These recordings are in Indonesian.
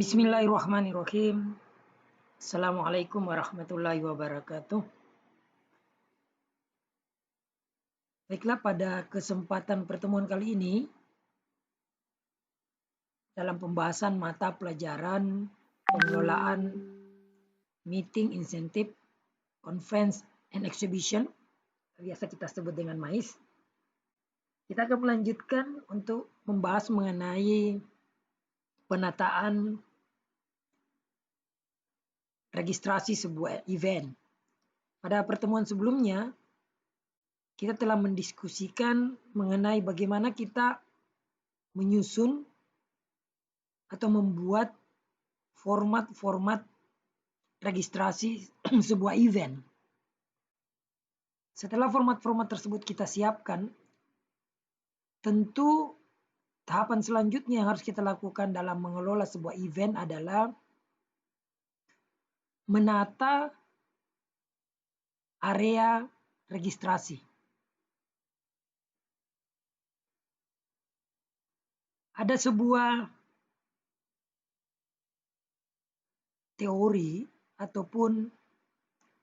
Bismillahirrahmanirrahim. Assalamualaikum warahmatullahi wabarakatuh. Baiklah, pada kesempatan pertemuan kali ini dalam pembahasan mata pelajaran pengelolaan meeting, insentif, conference, and exhibition, biasa kita sebut dengan MAIS, kita akan melanjutkan untuk membahas mengenai penataan registrasi sebuah event. Pada pertemuan sebelumnya, kita telah mendiskusikan mengenai bagaimana kita menyusun atau membuat format-format registrasi sebuah event. Setelah format-format tersebut kita siapkan, tentu tahapan selanjutnya yang harus kita lakukan dalam mengelola sebuah event adalah menata area registrasi. Ada sebuah teori ataupun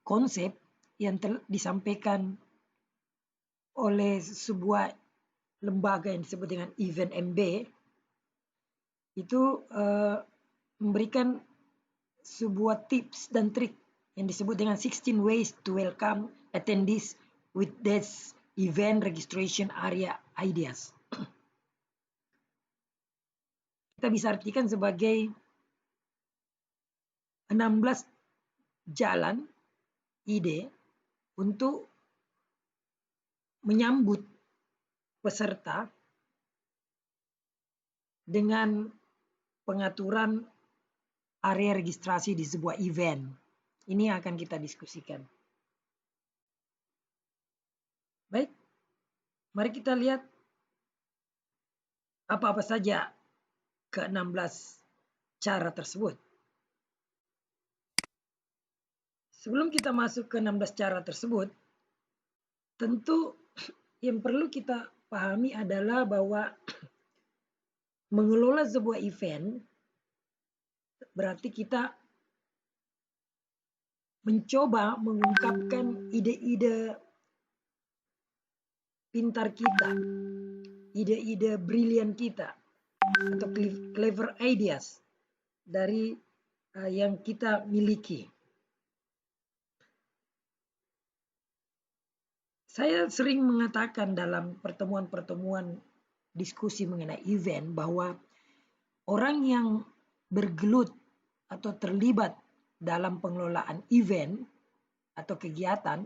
konsep yang disampaikan oleh sebuah lembaga yang disebut dengan Event MB, itu memberikan sebuah tips dan trik yang disebut dengan 16 ways to welcome attendees with this event registration area ideas. Kita bisa artikan sebagai 16 jalan ide untuk menyambut peserta dengan pengaturan area registrasi di sebuah event. Ini yang akan kita diskusikan. Baik, mari kita lihat apa-apa saja ke-16 cara tersebut. Sebelum kita masuk ke 16 cara tersebut, tentu yang perlu kita pahami adalah bahwa mengelola sebuah event berarti kita mencoba mengungkapkan ide-ide pintar kita, ide-ide brilian kita, atau clever ideas dari yang kita miliki. Saya sering mengatakan dalam pertemuan-pertemuan diskusi mengenai event bahwa orang yang bergelut atau terlibat dalam pengelolaan event atau kegiatan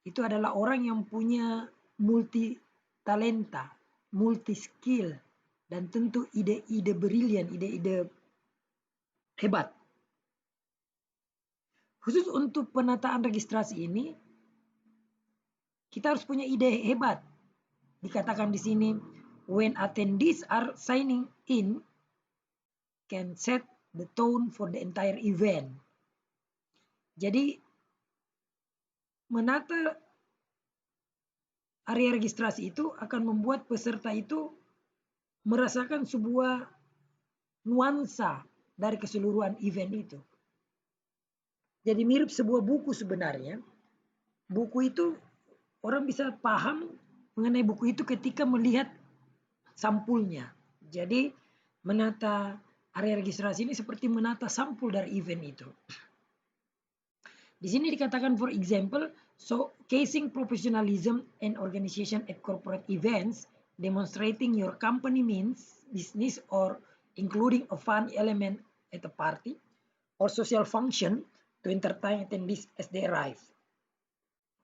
itu adalah orang yang punya multi talenta, multi skill, dan tentu ide-ide brilian, ide-ide hebat. Khusus untuk penataan registrasi ini, kita harus punya ide hebat. Dikatakan di sini, when attendees are signing in, can set the tone for the entire event. Jadi, menata area registrasi itu akan membuat peserta itu merasakan sebuah nuansa dari keseluruhan event itu. Jadi mirip sebuah buku sebenarnya. Buku itu orang bisa paham mengenai buku itu ketika melihat sampulnya. Jadi menata area registrasi ini seperti menata sampul dari event itu. Di sini dikatakan, for example, showcasing professionalism and organization at corporate events, demonstrating your company means business or including a fun element at a party or social function to entertain attendees as they arrive.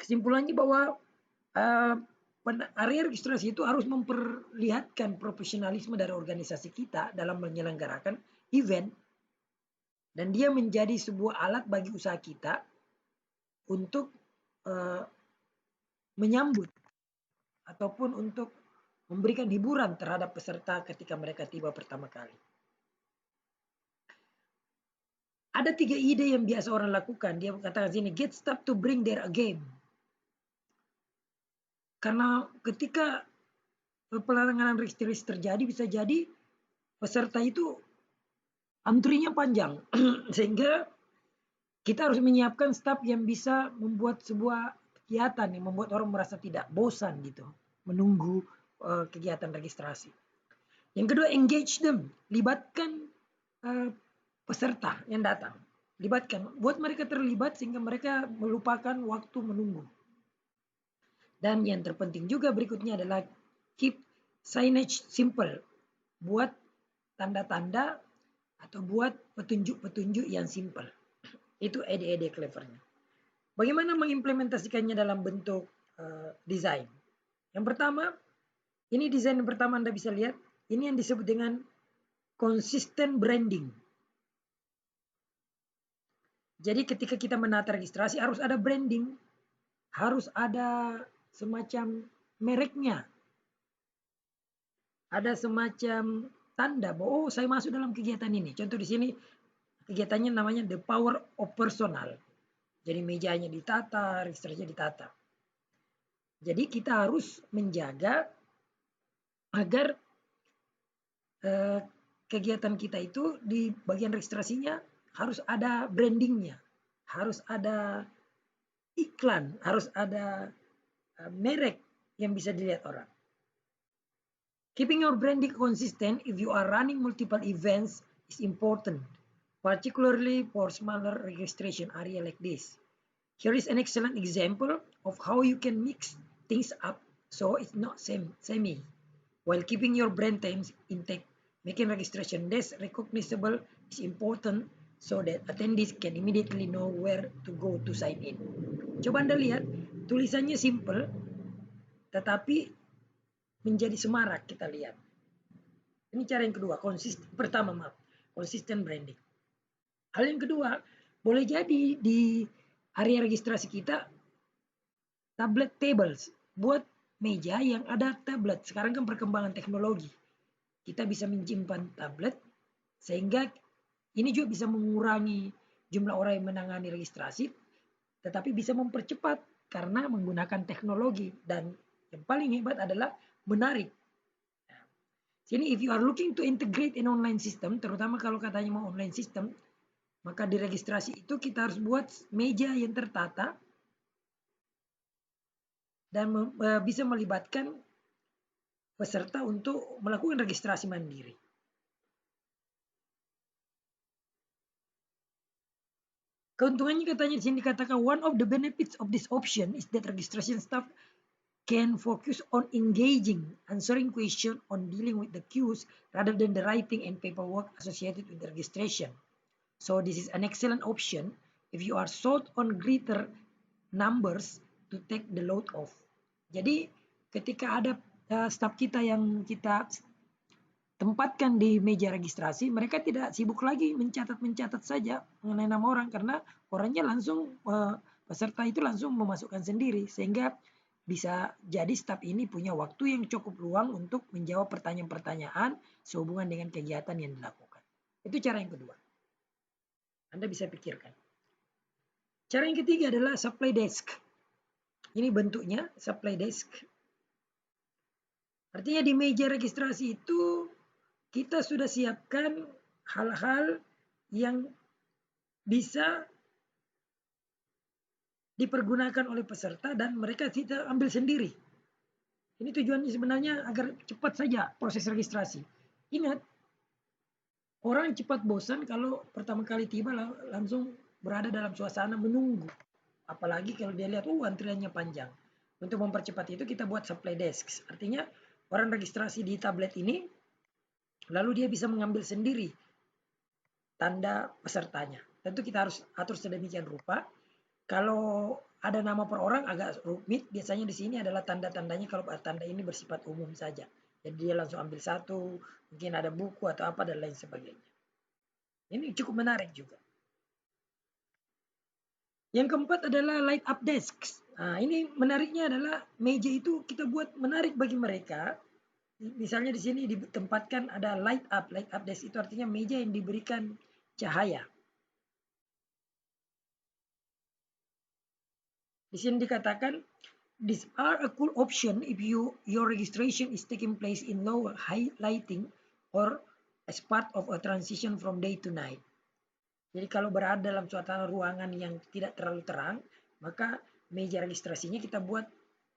Kesimpulannya bahwa area registrasi itu harus memperlihatkan profesionalisme dari organisasi kita dalam menyelenggarakan event, dan dia menjadi sebuah alat bagi usaha kita untuk menyambut ataupun untuk memberikan hiburan terhadap peserta ketika mereka tiba pertama kali. Ada 3 ide yang biasa orang lakukan. Dia katakan sini, get staff to bring their game. Karena ketika pelanggaran registrasi terjadi, bisa jadi peserta itu antrinya panjang. Sehingga kita harus menyiapkan staf yang bisa membuat sebuah kegiatan yang membuat orang merasa tidak bosan gitu menunggu kegiatan registrasi. Yang kedua, engage them, libatkan peserta yang datang, libatkan, buat mereka terlibat sehingga mereka melupakan waktu menunggu. Dan yang terpenting juga berikutnya adalah keep signage simple, buat tanda-tanda atau buat petunjuk-petunjuk yang simple. Itu ide-ide clevernya. Bagaimana mengimplementasikannya dalam bentuk desain? Yang pertama, ini desain yang pertama Anda bisa lihat, ini yang disebut dengan consistent branding. Jadi ketika kita menata registrasi harus ada branding, harus ada semacam mereknya, ada semacam tanda bahwa saya masuk dalam kegiatan ini. Contoh di sini kegiatannya namanya The Power of Personal. Jadi mejanya ditata, registrasinya ditata. Jadi kita harus menjaga agar kegiatan kita itu di bagian registrasinya harus ada brandingnya, harus ada iklan, harus ada merek yang bisa dilihat orang. Keeping your branding consistent if you are running multiple events is important, particularly for smaller registration area like this. Here is an excellent example of how you can mix things up so it's not samey, while keeping your brand terms intact. Making registration desk recognizable is important so that attendees can immediately know where to go to sign in. Coba Anda lihat, tulisannya simple, tetapi menjadi semarak kita lihat. Ini cara yang kedua, konsisten branding. Hal yang kedua, boleh jadi di area registrasi kita tablet tables, buat meja yang ada tablet. Sekarang kan perkembangan teknologi. Kita bisa menyimpan tablet sehingga ini juga bisa mengurangi jumlah orang yang menangani registrasi, tetapi bisa mempercepat karena menggunakan teknologi, dan yang paling hebat adalah menarik. Sini if you are looking to integrate an online system, terutama kalau katanya mau online system, maka di registrasi itu kita harus buat meja yang tertata dan bisa melibatkan peserta untuk melakukan registrasi mandiri. Keuntungannya katanya di sini dikatakan one of the benefits of this option is that registration staff can focus on engaging, answering questions, on dealing with the queues rather than the writing and paperwork associated with the registration. So this is an excellent option if you are short on greater numbers to take the load off. Jadi ketika ada staff kita yang kita tempatkan di meja registrasi, mereka tidak sibuk lagi mencatat saja mengenai nama orang, karena orangnya langsung peserta itu langsung memasukkan sendiri, sehingga bisa jadi staf ini punya waktu yang cukup luang untuk menjawab pertanyaan-pertanyaan sehubungan dengan kegiatan yang dilakukan. Itu cara yang kedua. Anda bisa pikirkan. Cara yang ketiga adalah supply desk. Ini bentuknya supply desk. Artinya di meja registrasi itu kita sudah siapkan hal-hal yang bisa dipergunakan oleh peserta dan mereka tidak ambil sendiri. Ini tujuannya sebenarnya agar cepat saja proses registrasi. Ingat, orang cepat bosan kalau pertama kali tiba langsung berada dalam suasana menunggu. Apalagi kalau dia lihat, antriannya panjang. Untuk mempercepat itu kita buat supply desk. Artinya orang registrasi di tablet ini, lalu dia bisa mengambil sendiri tanda pesertanya. Tentu kita harus atur sedemikian rupa. Kalau ada nama per orang agak rumit, biasanya di sini adalah tanda-tandanya kalau tanda ini bersifat umum saja. Jadi dia langsung ambil satu, mungkin ada buku atau apa dan lain sebagainya. Ini cukup menarik juga. Yang keempat adalah light up desks. Nah, ini menariknya adalah meja itu kita buat menarik bagi mereka. Misalnya di sini ditempatkan ada light up desk, itu artinya meja yang diberikan cahaya. Di sini dikatakan, these are a cool option if your registration is taking place in low high lighting or as part of a transition from day to night. Jadi kalau berada dalam suasana ruangan yang tidak terlalu terang, maka meja registrasinya kita buat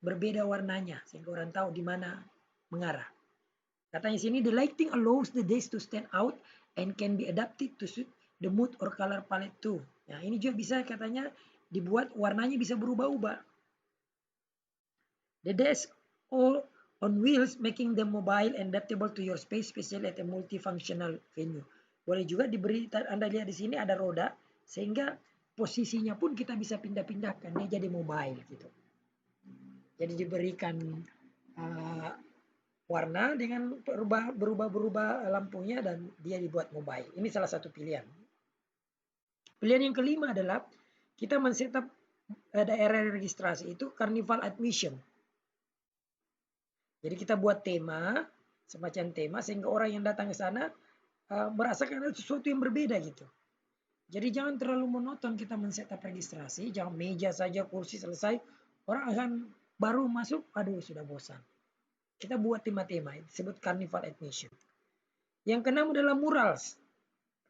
berbeda warnanya sehingga orang tahu di mana mengarah. Katanya sini, the lighting allows the desk to stand out and can be adapted to suit the mood or color palette too. Nah, ini juga bisa katanya dibuat warnanya bisa berubah-ubah. The desk all on wheels making them mobile and adaptable to your space, especially at a multifunctional venue. Boleh juga diberi, Anda lihat di sini ada roda sehingga posisinya pun kita bisa pindah-pindahkan, dia jadi mobile gitu. Jadi diberikan warna dengan berubah-berubah lampunya dan dia dibuat mobile. Ini salah satu pilihan. Pilihan yang kelima adalah kita men-setup daerah registrasi itu carnival admission. Jadi kita buat tema, semacam tema sehingga orang yang datang ke sana merasakan sesuatu yang berbeda gitu. Jadi jangan terlalu monoton kita men-setup registrasi, jangan meja saja, kursi selesai, orang akan baru masuk, aduh sudah bosan. Kita buat tema-tema, disebut carnival admission. Yang keenam adalah murals.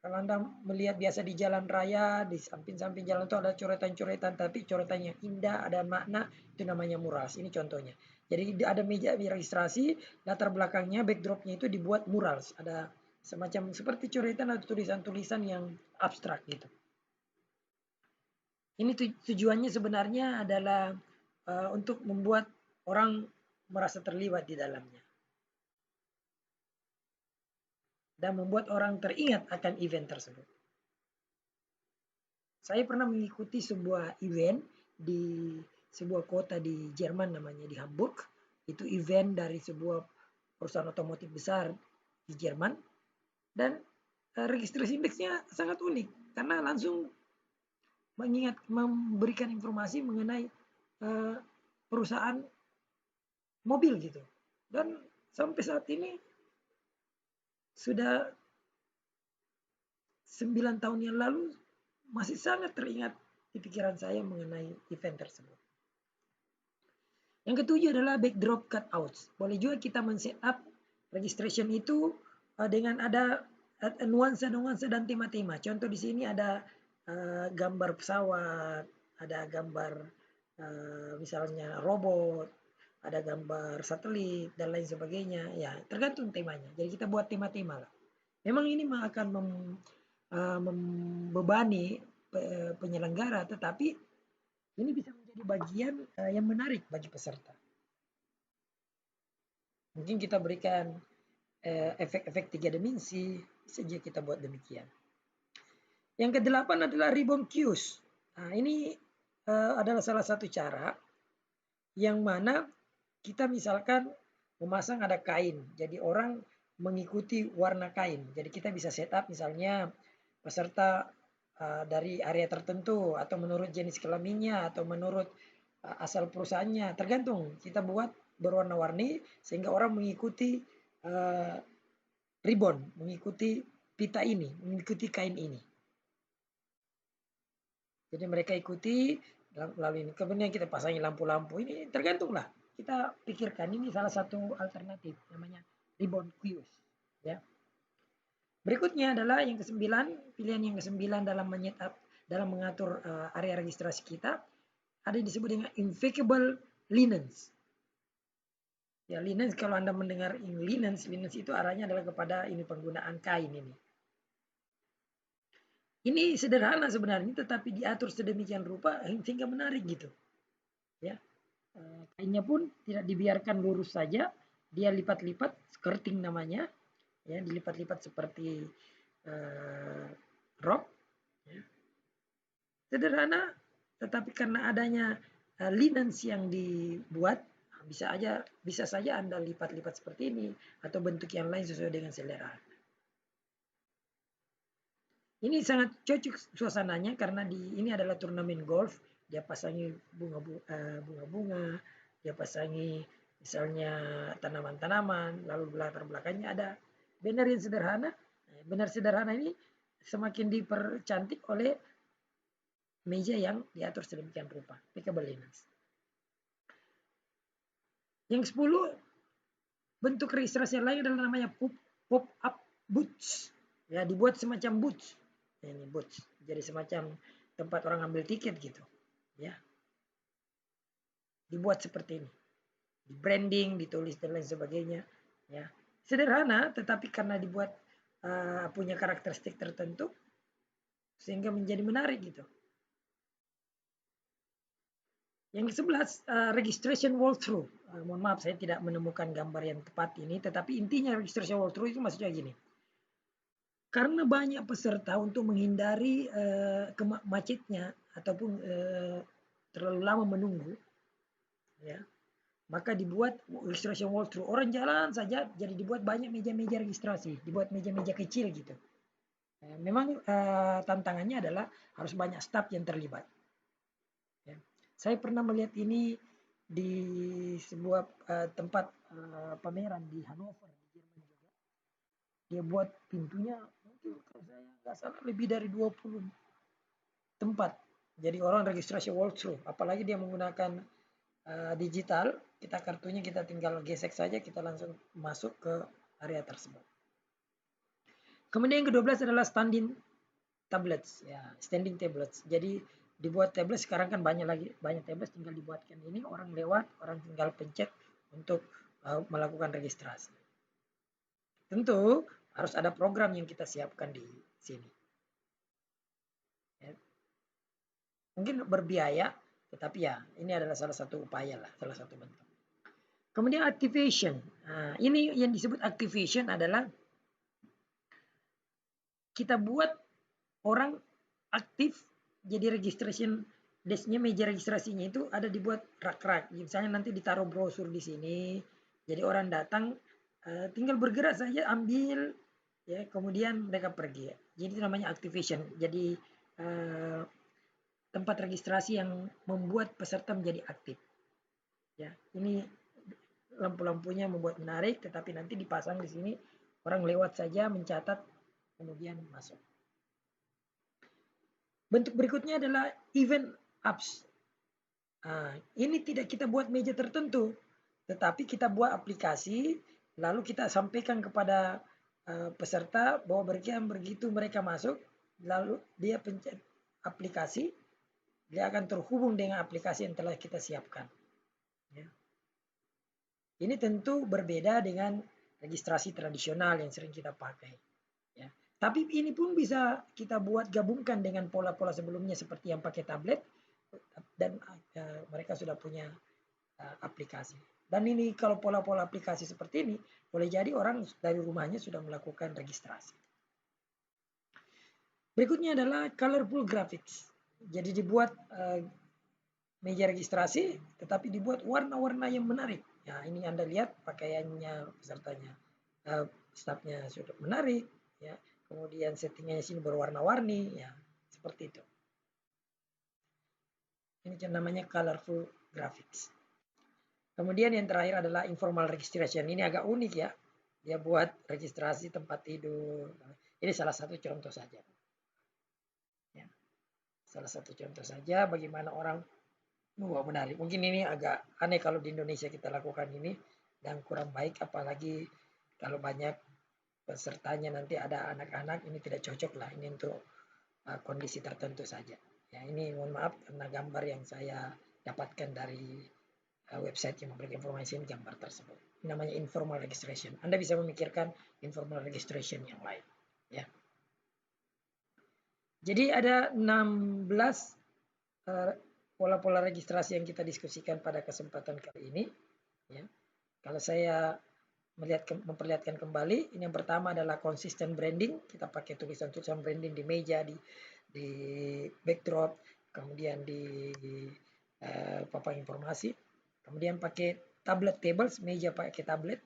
Kalau Anda melihat biasa di jalan raya, di samping-samping jalan itu ada coretan-coretan, tapi coretannya indah, ada makna, itu namanya murals. Ini contohnya. Jadi ada meja registrasi, latar belakangnya, backdropnya itu dibuat murals. Ada semacam seperti coretan atau tulisan-tulisan yang abstrak gitu. Ini tujuannya sebenarnya adalah untuk membuat orang merasa terlibat di dalamnya. Dan membuat orang teringat akan event tersebut. Saya pernah mengikuti sebuah event di sebuah kota di Jerman namanya di Hamburg. Itu event dari sebuah perusahaan otomotif besar di Jerman. Dan registrasi indeksnya sangat unik karena langsung memberikan informasi mengenai perusahaan mobil gitu. Dan sampai saat ini sudah 9 tahun yang lalu masih sangat teringat di pikiran saya mengenai event tersebut. Yang ketujuh adalah backdrop cutouts. Boleh juga kita men-setup registration itu dengan ada nuansa-nuansa dan tema-tema. Contoh di sini ada gambar pesawat, ada gambar misalnya robot, ada gambar satelit dan lain sebagainya. Ya, tergantung temanya. Jadi kita buat tema-tema lah. Memang ini akan membebani penyelenggara, tetapi ini bisa menjadi bagian yang menarik bagi peserta. Mungkin kita berikan efek-efek 3 dimensi, saja kita buat demikian. Yang kedelapan adalah ribbon cues. Nah, ini adalah salah satu cara yang mana kita misalkan memasang ada kain. Jadi orang mengikuti warna kain. Jadi kita bisa setup misalnya peserta dari area tertentu atau menurut jenis kelaminnya atau menurut asal perusahaannya. Tergantung kita buat berwarna-warni sehingga orang mengikuti ribbon, mengikuti pita ini, mengikuti kain ini. Jadi mereka ikuti lalu ini. Kemudian kita pasangi lampu-lampu ini tergantunglah. Kita pikirkan ini salah satu alternatif namanya ribbon cues. Ya. Berikutnya adalah yang ke-9, pilihan yang ke-9 dalam mengatur area registrasi kita ada yang disebut dengan impeccable linens. Ya, linens kalau Anda mendengar linens itu arahnya adalah kepada ini penggunaan kain ini. Ini sederhana sebenarnya tetapi diatur sedemikian rupa sehingga menarik gitu. Ya. Kainnya pun tidak dibiarkan lurus saja, dia lipat-lipat, skirting namanya. Ya, dilipat-lipat seperti rok. Ya. Sederhana tetapi karena adanya linens yang dibuat bisa saja Anda lipat-lipat seperti ini atau bentuk yang lain sesuai dengan selera. Ini sangat cocok suasananya karena ini adalah turnamen golf. Dia pasangi bunga-bunga, dia pasangi misalnya tanaman-tanaman, lalu latar belakangnya ada banner yang sederhana. Banner sederhana ini semakin dipercantik oleh meja yang diatur sedemikian rupa. Impeccable linens. Yang 10, bentuk registrasi yang lain adalah namanya pop-up booths. Ya, dibuat semacam booth. Ini booth. Jadi semacam tempat orang ambil tiket gitu. Ya. Dibuat seperti ini. Di branding, ditulis dan lain sebagainya. Ya. Sederhana, tetapi karena dibuat punya karakteristik tertentu, sehingga menjadi menarik gitu. Yang ke-11, registration walkthrough. Mohon maaf, saya tidak menemukan gambar yang tepat ini, tetapi intinya registration walkthrough itu maksudnya gini. Karena banyak peserta untuk menghindari macetnya ataupun terlalu lama menunggu, ya, maka dibuat registration walkthrough. Orang jalan saja, jadi dibuat banyak meja-meja registrasi, dibuat meja-meja kecil gitu. Memang tantangannya adalah harus banyak staf yang terlibat. Ya. Saya pernah melihat ini di sebuah tempat pameran di Hannover, di Jerman juga. Dia buat pintunya mungkin kalau saya nggak salah lebih dari 20 tempat. Jadi orang registrasi walkthrough, apalagi dia menggunakan digital, kita kartunya kita tinggal gesek saja, kita langsung masuk ke area tersebut. Kemudian yang ke-12 adalah standing tablets, ya, standing tablets. Jadi dibuat tablet sekarang kan banyak tablet, tinggal dibuatkan ini, orang lewat, orang tinggal pencet untuk melakukan registrasi. Tentu harus ada program yang kita siapkan di sini. Ya. Mungkin berbiaya, tetapi ya ini adalah salah satu upaya lah, salah satu bentuk. Kemudian activation. Nah, ini yang disebut activation adalah kita buat orang aktif, jadi registration desk-nya, meja registrasinya itu ada dibuat rak-rak. Misalnya nanti ditaruh brosur di sini, jadi orang datang tinggal bergerak saja ambil, ya, kemudian mereka pergi. Jadi itu namanya activation. Jadi tempat registrasi yang membuat peserta menjadi aktif. Ya, ini lampu-lampunya membuat menarik, tetapi nanti dipasang di sini, orang lewat saja mencatat kemudian masuk. Bentuk berikutnya adalah event apps. Nah, ini tidak kita buat meja tertentu, tetapi kita buat aplikasi, lalu kita sampaikan kepada peserta bahwa begitu mereka masuk, lalu dia pencet aplikasi, dia akan terhubung dengan aplikasi yang telah kita siapkan. Ya. Ini tentu berbeda dengan registrasi tradisional yang sering kita pakai. Ya. Tapi ini pun bisa kita buat gabungkan dengan pola-pola sebelumnya seperti yang pakai tablet, dan mereka sudah punya aplikasi. Dan ini kalau pola-pola aplikasi seperti ini, boleh jadi orang dari rumahnya sudah melakukan registrasi. Berikutnya adalah colorful graphics. Jadi dibuat meja registrasi, tetapi dibuat warna-warna yang menarik. Ya, ini Anda lihat pakaiannya pesertanya, stafnya sudah menarik, ya. Kemudian settingnya sini berwarna-warni, ya, seperti itu. Ini namanya colorful graphics. Kemudian yang terakhir adalah informal registration. Ini agak unik ya. Dia buat registrasi tempat tidur. Ini salah satu contoh saja. Ya. Salah satu contoh saja bagaimana orang menarik. Mungkin ini agak aneh kalau di Indonesia kita lakukan ini dan kurang baik, apalagi kalau banyak pesertanya nanti ada anak-anak, ini tidak cocok lah. Ini untuk kondisi tertentu saja. Ya, ini mohon maaf karena gambar yang saya dapatkan dari website yang memberikan informasi gambar tersebut. Ini namanya informal registration. Anda bisa memikirkan informal registration yang lain. Ya. Jadi ada 16 pola-pola registrasi yang kita diskusikan pada kesempatan kali ini. Ya. Kalau saya memperlihatkan kembali, ini yang pertama adalah consistent branding. Kita pakai tulisan-tulisan branding di meja, di backdrop, kemudian di papan informasi. Kemudian pakai tablet tables, meja pakai tablet.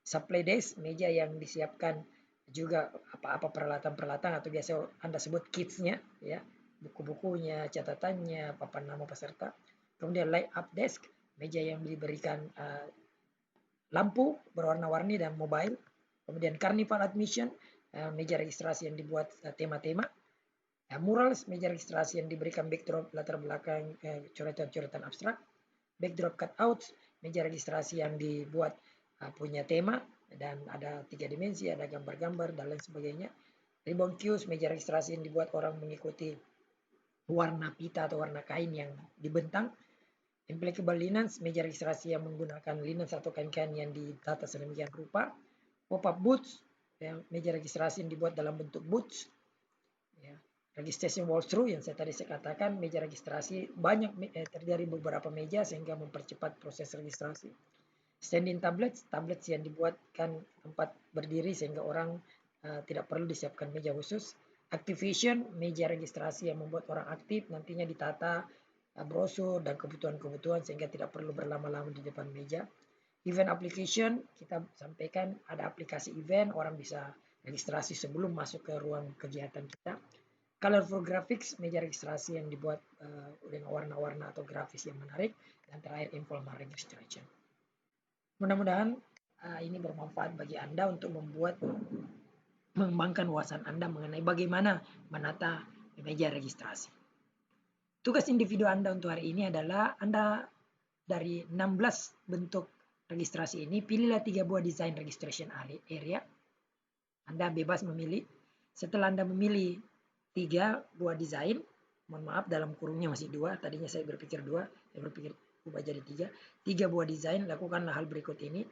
Supply desk, meja yang disiapkan juga apa-apa peralatan-peralatan atau biasa Anda sebut kitsnya, ya, buku-bukunya, catatannya, papan nama peserta. Kemudian light up desk, meja yang diberikan lampu berwarna-warni dan mobile. Kemudian carnival admission, meja registrasi yang dibuat tema-tema. Murals, meja registrasi yang diberikan backdrop latar belakang coretan-coretan abstrak. Backdrop cutouts, meja registrasi yang dibuat punya tema dan ada 3 dimensi, ada gambar-gambar dan lain sebagainya. Ribbon queues, meja registrasi yang dibuat orang mengikuti warna pita atau warna kain yang dibentang. Impeccable linens, meja registrasi yang menggunakan linens atau kain-kain yang ditata sedemikian rupa. Pop-up booths, ya, meja registrasi yang dibuat dalam bentuk booths. Ya. Registration walkthrough yang tadi saya katakan, meja registrasi banyak terjadi beberapa meja sehingga mempercepat proses registrasi. Standing tablets, tablets yang dibuatkan tempat berdiri sehingga orang tidak perlu disiapkan meja khusus. Activation, meja registrasi yang membuat orang aktif, nantinya ditata brosur dan kebutuhan-kebutuhan sehingga tidak perlu berlama-lama di depan meja. Event application, kita sampaikan ada aplikasi event, orang bisa registrasi sebelum masuk ke ruang kegiatan kita. Colorful graphics, meja registrasi yang dibuat dengan warna-warna atau grafis yang menarik. Dan terakhir informal registration. Mudah-mudahan ini bermanfaat bagi Anda untuk mengembangkan wawasan Anda mengenai bagaimana menata meja registrasi. Tugas individu Anda untuk hari ini adalah Anda dari 16 bentuk registrasi ini, pilihlah 3 buah desain registration area. Anda bebas memilih. Setelah Anda memilih 3 buah desain, mohon maaf dalam kurungnya masih 2, tadinya saya berpikir 2, saya berpikir ubah jadi 3 buah desain, lakukanlah hal berikut ini.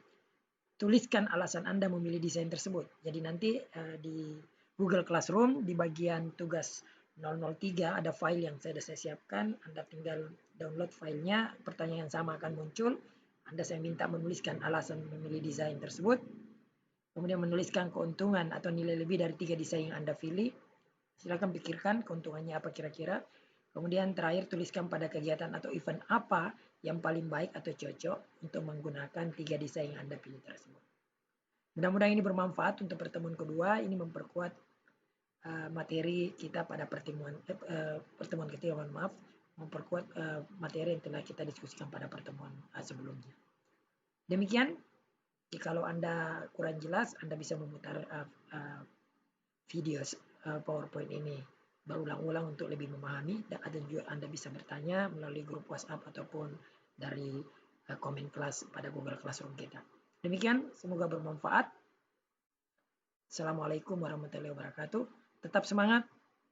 Tuliskan alasan Anda memilih desain tersebut. Jadi nanti di Google Classroom di bagian tugas 003 ada file yang saya siapkan. Anda tinggal download filenya, pertanyaan yang sama akan muncul. Saya minta menuliskan alasan memilih desain tersebut. Kemudian menuliskan keuntungan atau nilai lebih dari 3 desain yang Anda pilih. Silakan pikirkan keuntungannya apa kira-kira. Kemudian terakhir tuliskan pada kegiatan atau event apa yang paling baik atau cocok untuk menggunakan 3 desain yang Anda pilih tersebut. Mudah-mudahan ini bermanfaat untuk pertemuan kedua. Ini memperkuat materi kita pada pertemuan ketiga, memperkuat materi yang telah kita diskusikan pada pertemuan sebelumnya. Demikian, jikalau Anda kurang jelas, Anda bisa memutar video PowerPoint ini berulang-ulang untuk lebih memahami, dan juga Anda bisa bertanya melalui grup WhatsApp ataupun dari komen kelas pada Google Classroom kita. Demikian, semoga bermanfaat. Assalamualaikum warahmatullahi wabarakatuh. Tetap semangat,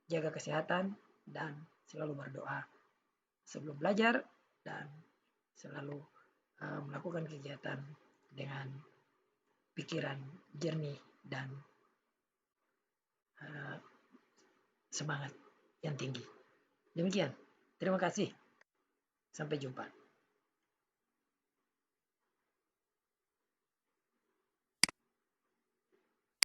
jaga kesehatan, dan selalu berdoa sebelum belajar, dan selalu melakukan kegiatan dengan pikiran jernih dan semangat yang tinggi. Demikian, terima kasih. Sampai jumpa.